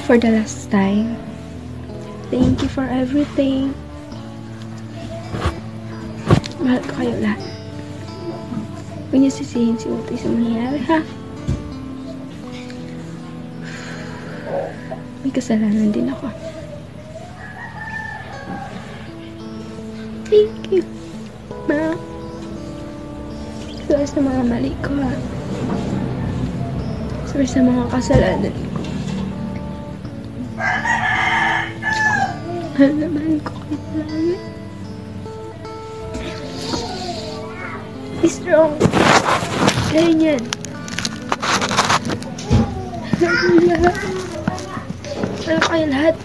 for the last time. Thank you for everything. Mahal ko kayo lahat. Huwag niyo sisihin si Utoy sa mangyayari, ha? May kasalanan din ako. Thank you, Ma. Sorry sa mga mali ko, ha? Sorry sa mga kasalanan ko. Mahal na mahal ko kayo lagi. Be strong. Kaya yan. Love you lahat. Mahal kayo lahat.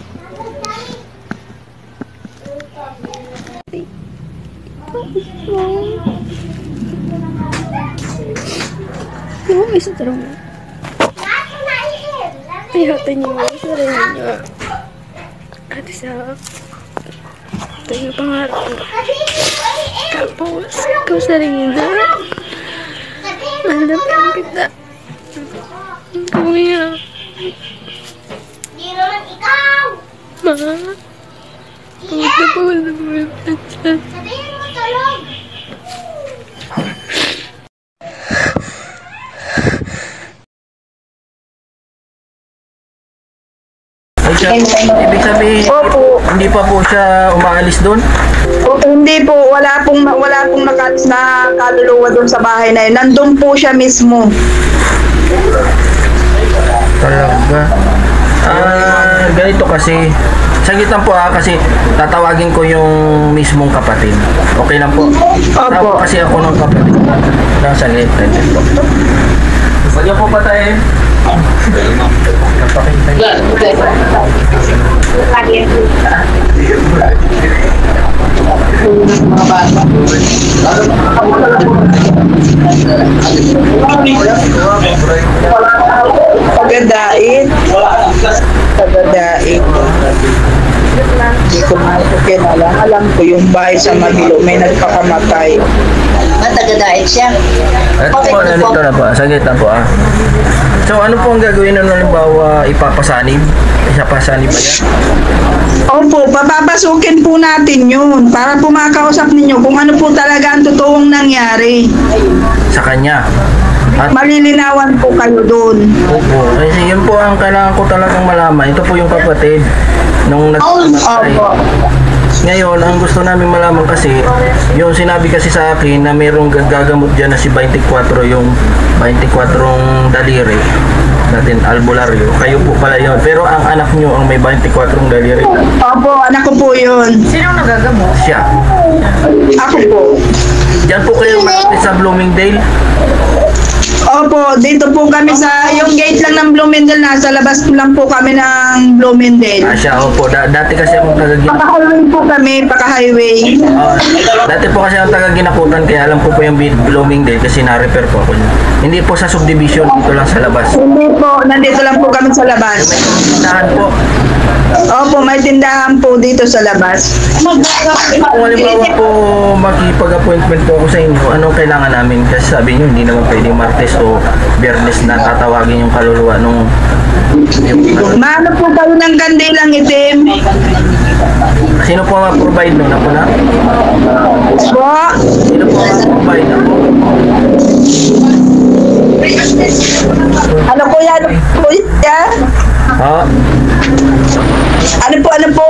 Be strong. Ihatan niyo yung sarili niyo. At isa, ito yung pangarap ko. Tapos, ikaw sarili na. Mahalapan kita. Kuya. Di naman ikaw! Ma. Pagod na mo yung pansat. Sabihin mo tulog! Ibig sabihin, Opo. hindi pa po siya umaalis doon? Hindi po, wala pong nakalis na kaluluwa doon sa bahay na yun. Nandun po siya mismo. Talaga? Ganito kasi. Sagitan po kasi tatawagin ko yung mismong kapatid. Okay lang po? Tawag kasi ako ng kapatid. Nasa liit po. Huwag niyo po patayin. Pagadain. Hindi ko kinala. Alam ko yung bahay sa Mabilo, may nagpakamatay. Matagadain siya. Ito po, nandito na po. Saglit na po So, ano po ang gagawin na halimbawa ipapasanib? Isapasanib ba yan? Opo, papapasukin po natin yun para po makausap ninyo kung ano po talaga ang totoong nangyari. Sa kanya? At Malilinawan po kayo doon. opo. Kasi yun po ang kailangan ko talagang malaman. Ito po yung kapatid nung nagpamatay. Opo. Ngayon, ang gusto namin malaman kasi, yung sinabi kasi sa akin na mayroong gagamot dyan na si 24, yung 24 daliri natin, albularyo. Kayo po pala yun. Pero ang anak nyo ang may 24 daliri. Opo, anak ko po yun. Sinong nagagamot? Siya. Ako po. Diyan po kayo malapit sa Bloomingdale. Opo, dito po kami sa, yung gate lang ng Bloomingdale, nasa labas lang po kami ng Bloomingdale. Siya, opo. Dati kasi akong Paka-highway po kami, paka-highway. dati po kasi ang taga-Ginakutan, kaya alam ko po yung Bloomingdale kasi na-repair po ako niya. Hindi po sa subdivision, dito lang sa labas. Hindi po, nandito lang po kami sa labas. Tindahan po. Opo, may tindahan po dito sa labas. Kung halimbawa po makipag-appointment po ako sa inyo, anong kailangan namin? Kasi sabi nyo, hindi naman pwedeng Martes o Biyernes na tatawagin yung kaluluwa nung Maano po kayo ng kandilang itim? Sino po ang provide nun? Ako na? Po? Sino po ang provide? Ako? Ano po yan? Ha? Ano po?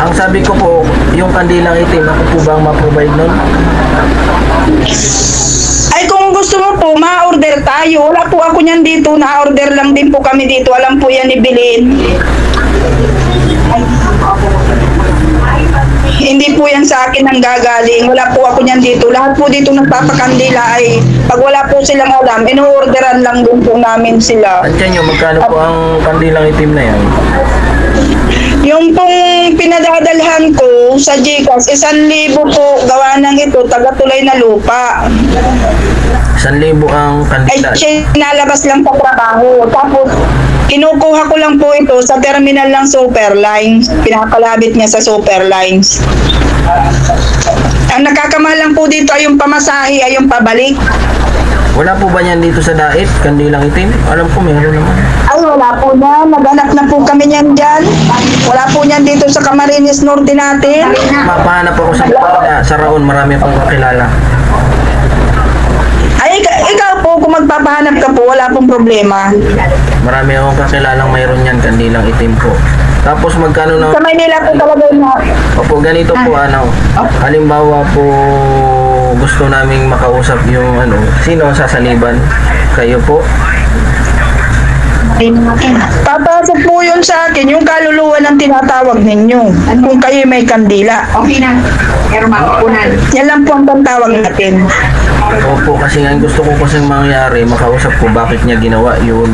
Ang sabi ko po, yung kandilang itim, ako po ba ang ma-provide nun? Ay, kung gusto mo po, ma-order tayo. Wala po ako niyan dito. Na-order lang din po kami dito. Alam po yan ibilin. Hindi po yan sa akin ang gagaling. Wala po ako niyan dito. Lahat po dito nagpapakandila ay pag wala po silang alam, ino-orderan lang din po namin sila. Andiyan nyo, magkano po ang kandilang itim na yan? Yung pong pinadadalhan ko sa GCash, 1,000 po gawa ng ito, taga-tulay na lupa. 1,000 ang Ay, kandila. sinalabas lang sa trabaho. Tapos, kinukuha ko lang po ito sa terminal ng Superlines. Pinakalabit niya sa Superlines. Ang nakakamahal lang po dito ay yung pamasahe, ay yung pabalik. Wala po ba yan dito sa Dait? Kandilang itim? Alam ko meron naman. Ay, wala po niyan. Naghanap na po kami niyan dyan. Wala po niyan dito sa Camarines Norte natin. Mapahanap ako sa Raon, marami akong kakilala. Ay, ikaw po, kung magpapahanap ka po, wala pong problema. Marami akong kakilalang mayroon yan, kandilang itim po. Tapos magkano na... Sa Maynila po talaga yun na. Opo, ganito po halimbawa po gusto naming makausap yung sino ang sasaliban? Kayo po? Papasok po yun sa akin, yung kaluluwa ng tinatawag ninyo. Kung kayo may kandila. Okay na. Pero makukunan. Yan lang po ang tawag natin. Opo, kasi nga gusto ko kasi mangyari, makausap ko bakit niya ginawa yun,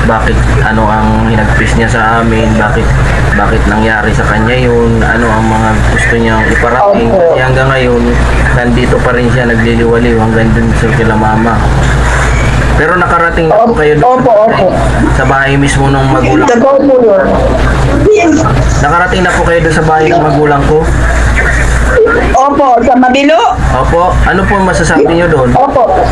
bakit ano ang hinagpis niya sa amin, bakit nangyari sa kanya yun, ano ang mga gusto niyang iparating. Kasi hanggang ngayon, nandito pa rin siya nagliliwaliw hanggang dun sa kila mama. Pero nakarating na po kayo doon sa bahay mismo ng magulang ko. Nakarating na po kayo doon sa bahay ng magulang ko? Opo, sa Mabilo? Opo. Ano po masasabi niyo doon? Opo.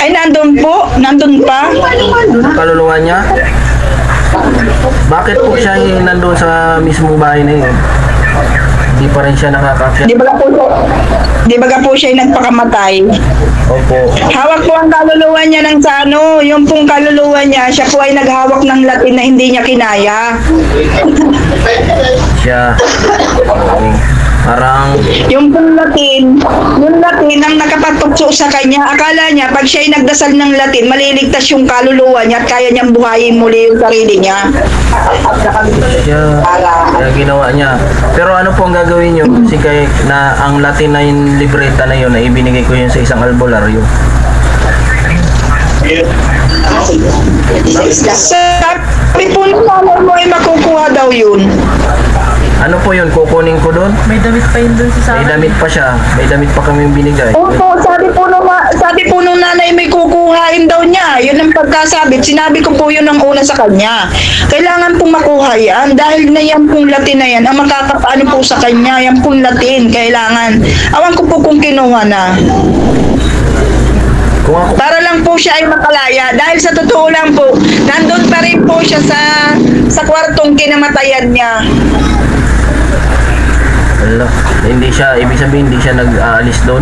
Ay, nandun po? Nandun pa? Doon ang kaluluwa niya? Bakit po siya nandun sa mismong bahay na yun? Hindi pa rin siya nakakakya. Di ba po siya nagpakamatay? Opo. Hawak po ang kaluluwa niya ng sa yung pong kaluluwa niya, siya po ay naghawak ng Latin na hindi niya kinaya. Siya. Parang... Yung Latin ang nakapagtukso sa kanya, akala niya pag siya ay nagdasal ng Latin, maliligtas yung kaluluwa niya at kaya niyang buhayin muli yung sarili niya. Kaya ginawa niya. Pero ano po ang gagawin niyo? Kasi na ang Latin na yung libreta na yun, na ibinigay ko yun sa isang albularyo. Sabi po nung nanay mo ay makukuha daw yun. Ano po yun? Kukunin ko doon? May damit pa yun dun sa May damit pa siya. May damit pa kami binigay. Opo, sabi po nung nanay may kukuhain daw niya. Yun ang pagkasabit. Sinabi ko po yun ng una sa kanya. Kailangan pong makuha yan. Dahil na yan pong Latin na yan, ang makakapaano po sa kanya, yan pong Latin. Kailangan. Awan ko po kung kinuha na. Para lang po siya ay makalaya. Dahil sa totoo lang po, nandun pa rin po siya sa kwartong kinamatayan niya. Hindi siya, ibig sabihin hindi siya nag-aalis doon?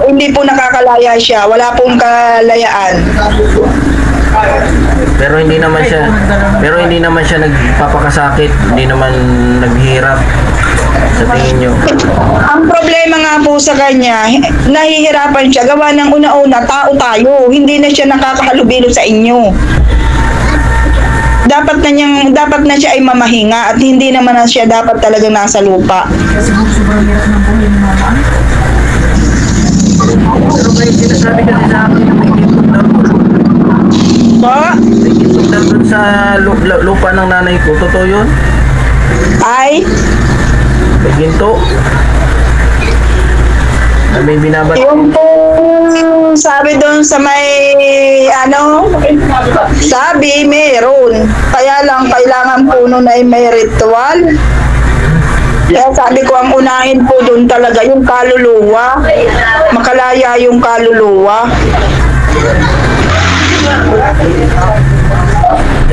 Hindi po nakakalaya siya. Wala pong kalayaan. Pero hindi naman siya nagpapakasakit, hindi naman naghihirap sa tingin niyo. Ang problema nga po sa kanya, nahihirapan siya gawa ng una-una, tao tayo. Hindi na siya nakakahalubilo sa inyo. Dapat na siya ay mamahinga at hindi naman na siya dapat talagang nasa lupa. sobrang hirap ng buhay ni mama. Pero may sinasabi kasi sa akin na may gintog daw. Ba? May gintog daw dun sa lupa ng nanay ko. Totoo yun? Ay? May ginto. Na may binabat. Yung pong sabi doon sa may sabi meron. Kaya lang kailangan po nun ay may ritual. Kaya sabi ko ang unahin po doon talaga yung kaluluwa. Makalaya yung kaluluwa.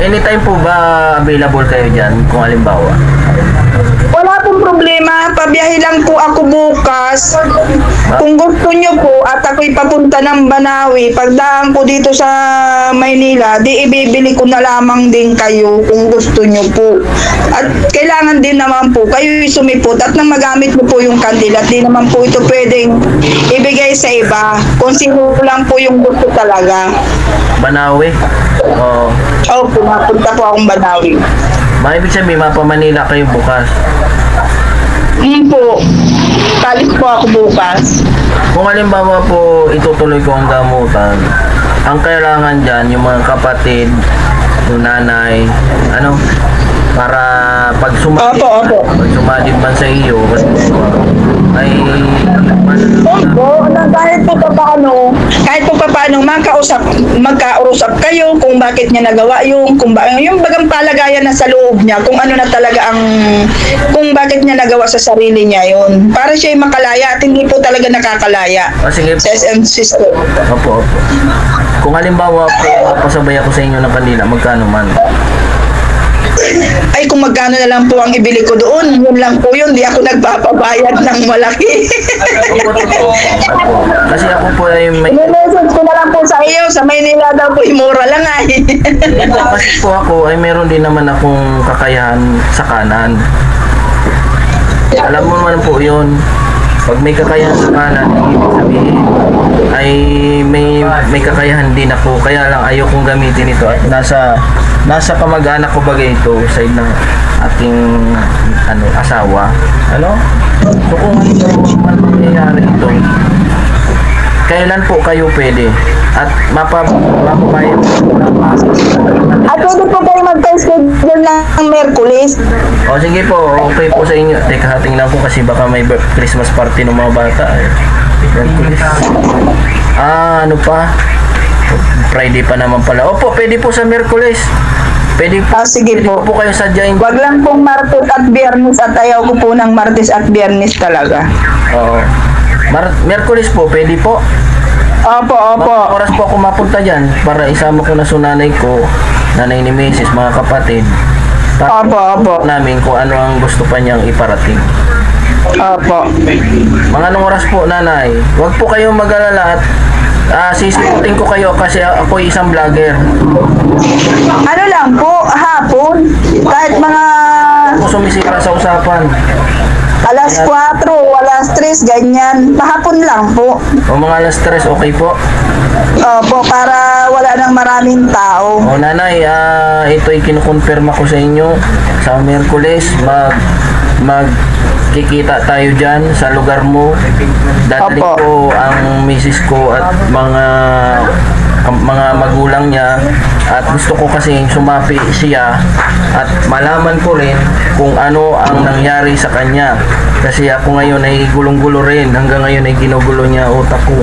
Anytime po ba available kayo dyan kung halimbawa? Wala pong problema, pabiyahe lang po ako bukas. Kung gusto nyo po at ako'y papunta ng Banawi, pagdaan ko dito sa Maynila, di ibibili ko na lamang din kayo kung gusto nyo po. At kailangan din naman po, kayo sumipot at nang magamit mo po yung kandila. Di naman po ito pwedeng ibigay sa iba. Kung sino lang po yung gusto talaga. Banawi? Oo. Oo, pumapunta po akong Banawi. Ibig sabihin, mapa Manila kayo bukas. Po. Talis po ako bukas. Kung halimbawa po itutuloy ko ang gamutan, ang kailangan dyan, yung mga kapatid, yung nanay, para pag sumadib man sa iyo, ay Opo, kahit po paano magkausap kayo kung bakit niya nagawa yung bagang palagayan na sa loob niya, kung ano na talaga kung bakit niya nagawa sa sarili niya yun. Para siya ay makalaya at hindi po talaga nakakalaya. sige po. Sister. Opo. Kung halimbawa po, pasabay ako sa inyo ng kanila, magkano man? Ay, kung magkano na lang po ang ibili ko doon, yun lang po yun. Di ako nagpapabayad ng malaki. Kasi ako po ay may... I-message ko na lang po sa iyo. Sa Maynila daw po, mura lang ay. Kasi po ako ay meron din naman akong kakayahan sa kanan. Alam mo naman po yun. Pag may kakayahan sa kanan, ibig sabihin ay may kakayahan din ako. Kaya lang ayaw kong gamitin ito at nasa kamag-anak ko bagay ito side ng aking asawa. Ano? So kung ano mangyayari ito, kailan po kayo pwede? At mapabayad At pwede po kayo mag-schedule ng Merkulis. o sige po, okay po sa inyo. Teka, tingnan ko kasi baka may Christmas party ng mga bata eh. Ano pa? Friday pa naman pala. Opo, pwede po sa Merkulis. Pwede po, Sige pwede po. po kayo sadyain. Wag lang pong Martes at Biyernes at ayaw ko po ng Martes at Biyernes talaga. Oo. Merkulis po, pwede po. Opo, Mga opo. oras po ako mapunta dyan para isama ko na sunanay ko, nanay ni Mrs., mga kapatid. Para Opo. namin kung ano ang gusto pa niyang iparating. Opo. Mga anong oras po, nanay? Huwag po kayong mag-alala at sisiputin ko kayo kasi ako isang vlogger. Ano lang po, hapon. Kahit mga Ako sumisira sa usapan. alas 4, alas 3, ganyan. Mahapon lang po. O mga alas 3, okay po? Opo, para wala nang maraming tao. O nanay, ito'y kinukonfirma ko sa inyo sa Merkulis. Magkikita tayo dyan sa lugar mo. Dadali Opo. ko ang misis ko at mga magulang niya at gusto ko kasi sumapi siya at malaman ko rin kung ano ang nangyari sa kanya kasi ako ngayon ay gulong-gulo rin, hanggang ngayon ay ginugulo niya utak ko,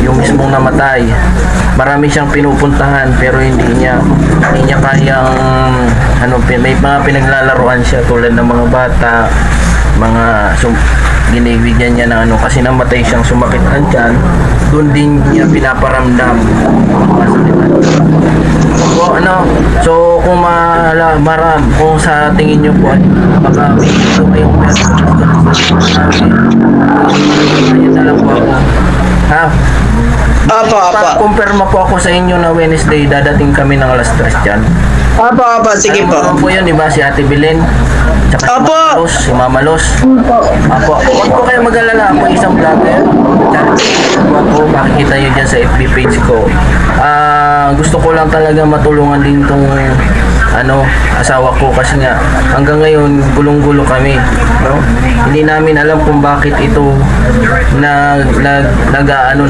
yung mismong namatay. Marami siyang pinupuntahan pero hindi niya kayang may mga pinaglalaruan siya tulad ng mga bata, mga ginibigyan niya ng kasi namatay siyang sumakit ang tiyan, doon din niya pinaparamdam so kung kung sa tingin niyo po baka may ito kayong ayun na lang po ako ha. Opo. Kumpirma po ako sa inyo na Wednesday dadating kami ng alas 3 dyan. Opo, sige po. Alam mo po yun, di ba? Si Ate Belen. Tsaka Opo. si Mama Los. Opo. Huwag po kayo mag-alala. Ako isang vlogger. Ako, makikita nyo dyan sa FB page ko. Gusto ko lang talaga matulungan din tong asawa ko kasi nga hanggang ngayon gulong-gulo kami, no? Hindi namin alam kung bakit ito nag-ano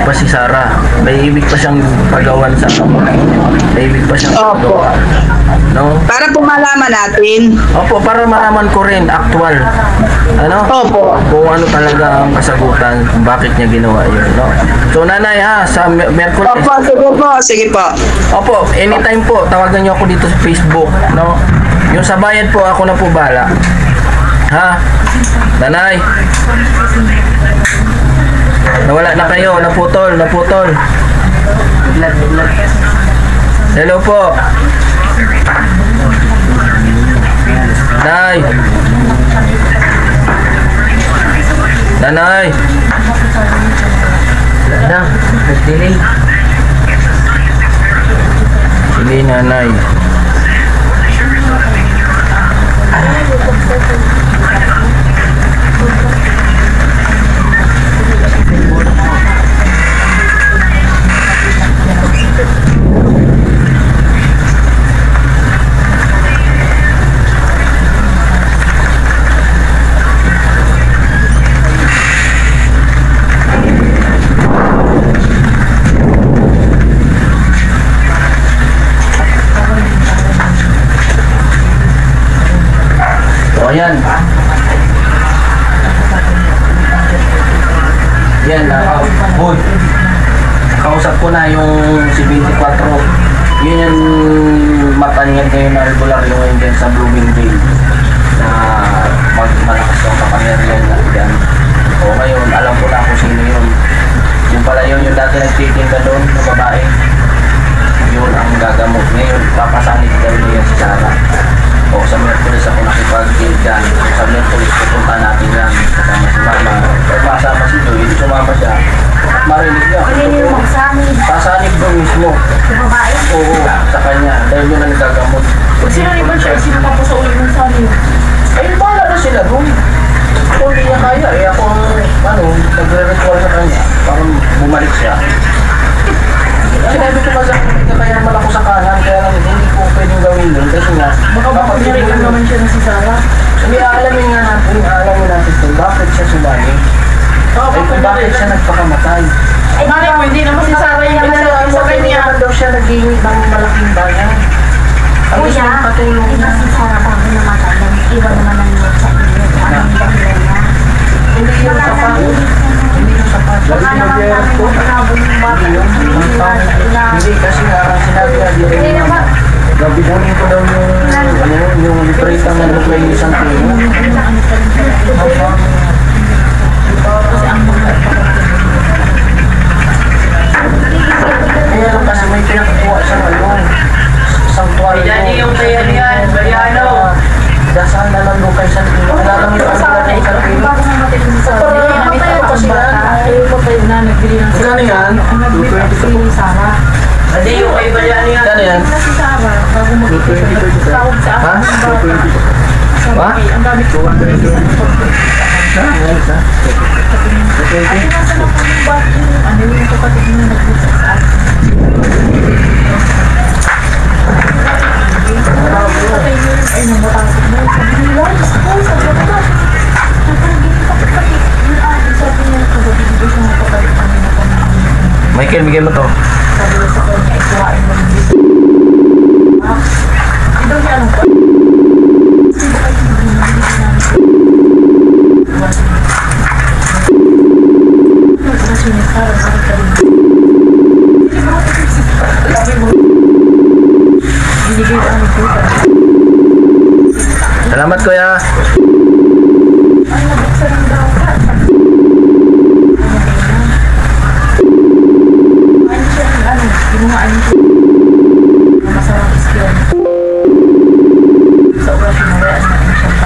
pa si Sarah. May ibig pa siyang pagawan sa may ibig pa siyang pagawa, no? Para po malaman natin. Opo, para maraman ko rin actual Opo. kung ano talaga ang kasagutan kung bakit niya ginawa yun, no? So nanay sa Merkulis. Opo, sige po. Opo, anytime po, tawagan niyo ako dito sa Facebook, no? Yung sa bayad po, ako na po bala. Ha? Nanay? Nawala na kayo, naputol. Hello po. Nanay. Nagdelay. Sige, nanay. Ayan. Yan, good. Kausap ko na yung si 24. Yun yung mata niya ngayon na regularyo ngayon din sa Bloomingdale na malakas yung kapangyarihan na yan. O ngayon, alam ko na kung sino yun. Si Yung pala yung dati nagtitinda doon na babae. Yun ang gagamot. Ngayon, papasanib daw niya si Sarah. O sa Merkulis ako nakipag-tindan. Sa Merkulis pupunta natin yan. Kasama si Mama. Pag masama si Joy, hindi sumama siya. Marinig niya. Sasanib doon mismo. Oo, sa kanya. Dahil yun ang nagagamot. Pag sinaniban siya, sino pa po sa ulit ng sanib? Ay, bahala na sila doon. Kung hindi niya kaya, ako ang nagre-ritual sa kanya para bumalik siya. Sinabi ko masakit ka kaya man ako sa kanan, kaya lang hindi ko pwedeng gawin yun kasi nga Baka mapagnirikan naman siya na si Sarah. hindi aalamin natin kung bakit siya sumali. Ay kung bakit siya nagpakamatay. Ay, bakit mo, hindi naman si Sarah yung nagsasabi sa kanya. Hindi naman daw siya naghingi ng malaking bayan. Ang gusto ng patulong niya. Hindi yung sapat. Hindi yung sapat. Hindi kasi nga ang sinabi nga dito. Gabidanin ko daw yung libreta ng Luklay ni Santino. Kaya lang kasi may pinakakuha sa sanctuary. Yung bayan yan, bayano. Dasal na lang Luklay Santino. Alala mo yung alala ng Santino? Magkano yan? 220 Si Sarah. Hindi yung kay Bayani yan. Magkano yan? Si Sarah, bago mag-ipon. Tawag sa Ha? akin. Ha? Ang dami ko. Ay, nasa na po yung bati. Ano yung kapatid mo nag-usap sa akin? Ay, namatakot na. Sabi nila, ay, sabi nila. Napagiging kapatid. Yung ate, sabi niya, kapatid ko siya kapatid kami na kami. Michael, bigyan mo to. Sabi niya sa kanya, ikuhain mo ng dito. Hindi daw niya alam ko. Kasi baka hindi namin kasi niya parang sa karin. Hindi ba ako sabi mo? Binigay ang ito. Salamat kuya. Ay, nabuksan ang dapat. Ano siya ng ano? Ginuhaan niya. Masarap iskiyan. Sa oras na natin siyang